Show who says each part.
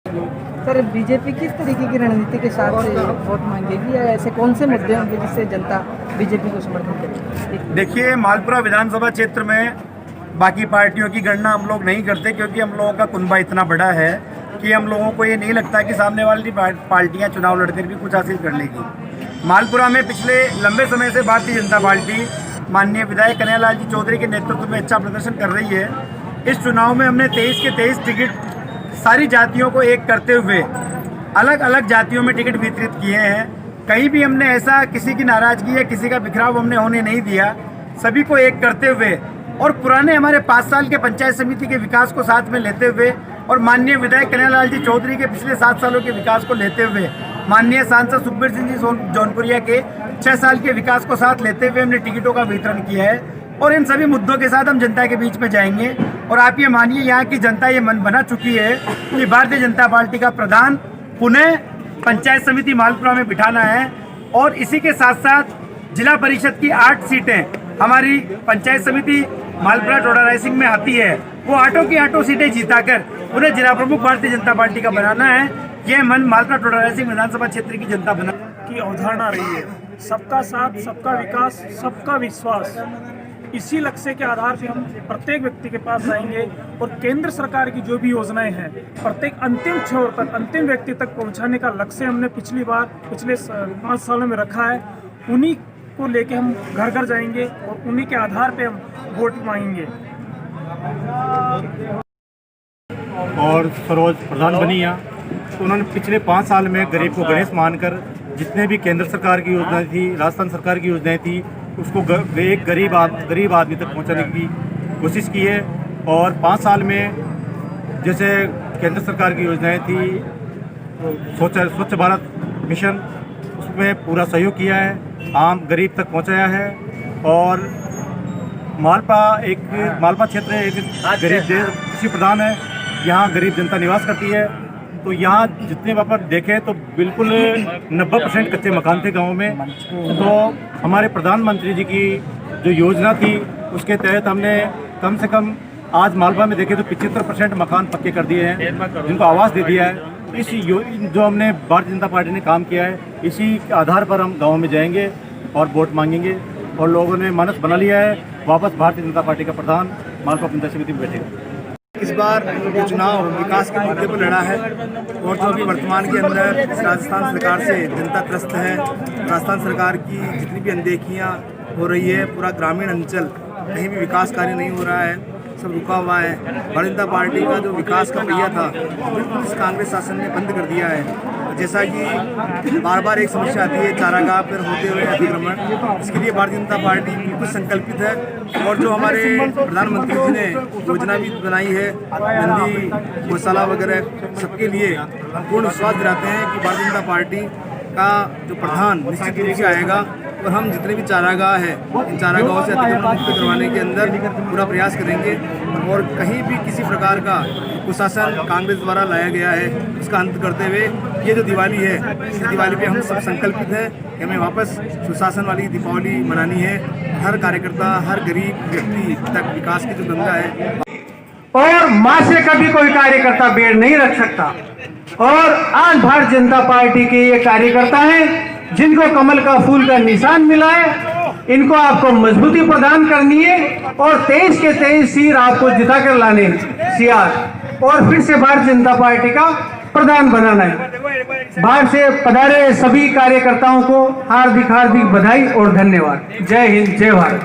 Speaker 1: Sir, BJP किस तरीके की रणनीति के साथ से वोट मांगेगी या ऐसे कौन से मुद्दे होंगे जिससे जनता बीजेपी को समर्थन करेगी?
Speaker 2: देखिए, मालपुरा विधानसभा क्षेत्र में बाकी पार्टियों की गणना हम लोग नहीं करते, क्योंकि हम लोगों का कुनबा इतना बड़ा है कि हम लोगों को ये नहीं लगता कि सामने वाली पार्टियां चुनाव लड़कर भी कुछ हासिल कर लेगी। मालपुरा में पिछले लंबे समय से भारतीय जनता पार्टी माननीय विधायक कन्हैयालाल जी चौधरी के नेतृत्व में अच्छा प्रदर्शन कर रही है। इस चुनाव में हमने 23 के 23 टिकट सारी जातियों को एक करते हुए अलग अलग जातियों में टिकट वितरित किए हैं। कहीं भी हमने ऐसा किसी की नाराजगी या किसी का बिखराव हमने होने नहीं दिया। सभी को एक करते हुए और पुराने हमारे 5 साल के पंचायत समिति के विकास को साथ में लेते हुए और माननीय विधायक कन्हैयालाल जी चौधरी के पिछले 7 सालों के विकास को लेते हुए, माननीय सांसद सुखबीर सिंह जी जौनपुरिया के 6 साल के विकास को साथ लेते हुए हमने टिकटों का वितरण किया है। और इन सभी मुद्दों के साथ हम जनता के बीच में जाएंगे। और आप ये मानिए, यहाँ की जनता ये मन बना चुकी है कि भारतीय जनता पार्टी का प्रधान पुनः पंचायत समिति मालपुरा में बिठाना है। और इसी के साथ साथ जिला परिषद की 8 सीटें हमारी पंचायत समिति मालपुरा टोडा रायसिंह में आती है, वो 8 सीटें जीताकर उन्हें जिला प्रमुख भारतीय जनता पार्टी का बनाना है। यह मन मालपुरा टोडा रायसिंह विधानसभा क्षेत्र की जनता बना
Speaker 3: की अवधारणा रही है। सबका साथ, सबका विकास, सबका विश्वास, इसी लक्ष्य के आधार पे हम प्रत्येक व्यक्ति के पास जाएंगे और केंद्र सरकार की जो भी योजनाएं हैं प्रत्येक अंतिम छोर तक, अंतिम व्यक्ति तक पहुंचाने का लक्ष्य हमने पिछले 5 सालों में रखा है। उन्हीं को लेके हम घर घर जाएंगे और उन्हीं के आधार पे हम वोट मांगेंगे।
Speaker 4: और सरोज प्रधान बनी हैं, तो उन्होंने पिछले 5 साल में गरीब को गणेश मानकर जितने भी केंद्र सरकार की योजनाएं थी, राजस्थान सरकार की योजनाएं थी, उसको एक गरीब आदमी तक पहुंचाने की कोशिश की है। और 5 साल में जैसे केंद्र सरकार की योजनाएं थी, स्वच्छ भारत मिशन, उसमें पूरा सहयोग किया है, आम गरीब तक पहुंचाया है। और मालपा क्षेत्र एक गरीब कृषि प्रधान है, यहाँ गरीब जनता निवास करती है। तो यहाँ जितने वहाँ पर देखें तो बिल्कुल 90% कच्चे मकान थे गाँव में। तो हमारे प्रधानमंत्री जी की जो योजना थी उसके तहत हमने कम से कम आज मालवा में देखें तो 75% मकान पक्के कर दिए हैं, जिनको आवास दे दिया है। इस जो हमने भारतीय जनता पार्टी ने काम किया है, इसी के आधार पर हम गाँव में जाएंगे और वोट मांगेंगे। और लोगों ने मानस बना लिया है, वापस भारतीय जनता पार्टी का प्रधान मालवा पंचायत समिति में बैठेगा।
Speaker 2: इस बार जो चुनाव विकास के मुद्दे पर लड़ा है और जो भी वर्तमान के अंदर राजस्थान सरकार से जनता त्रस्त है, राजस्थान सरकार की जितनी भी अनदेखियाँ हो रही है, पूरा ग्रामीण अंचल कहीं भी विकास कार्य नहीं हो रहा है, सब रुका हुआ है। भारतीय जनता पार्टी का जो विकास का पहिया था बिल्कुल इस कांग्रेस शासन ने बंद कर दिया है। जैसा कि बार बार एक समस्या आती है चारागाह पर होते हुए अतिक्रमण, इसके लिए भारतीय जनता पार्टी बिल्कुल संकल्पित है। और जो हमारे प्रधानमंत्री जी ने योजना भी बनाई है, नंदी गौशाला वगैरह, सबके लिए पूर्ण विश्वास दिलाते हैं कि भारतीय जनता पार्टी का जो प्रधान निश्चित रूप से आएगा। और हम जितने भी चारागाह है, इन चारागाहों से अतिक्रमण मुक्त करवाने के अंदर पूरा प्रयास करेंगे। और कहीं भी किसी प्रकार का कुशासन कांग्रेस द्वारा लाया गया है उसका अंत करते हुए ये जो दिवाली है, इस दिवाली पे हम सब संकल्पित हैं कि हमें वापस सुशासन वाली दीपावली मनानी है। हर कार्यकर्ता, हर गरीब व्यक्ति तक विकास की जो गंगा है,
Speaker 5: और मां से कभी कोई कार्यकर्ता बेड़ नहीं रख सकता। और आज भारतीय जनता पार्टी के ये कार्यकर्ता हैं जिनको कमल का फूल का निशान मिला है, इनको आपको मजबूती प्रदान करनी है और 23 के 23 सीट आपको जिता कर लाने सीआर और फिर से भारतीय जनता पार्टी का प्रधान बनाना है। बाहर से पधारे सभी कार्यकर्ताओं को हार्दिक हार्दिक बधाई और धन्यवाद। जय हिंद, जय भारत।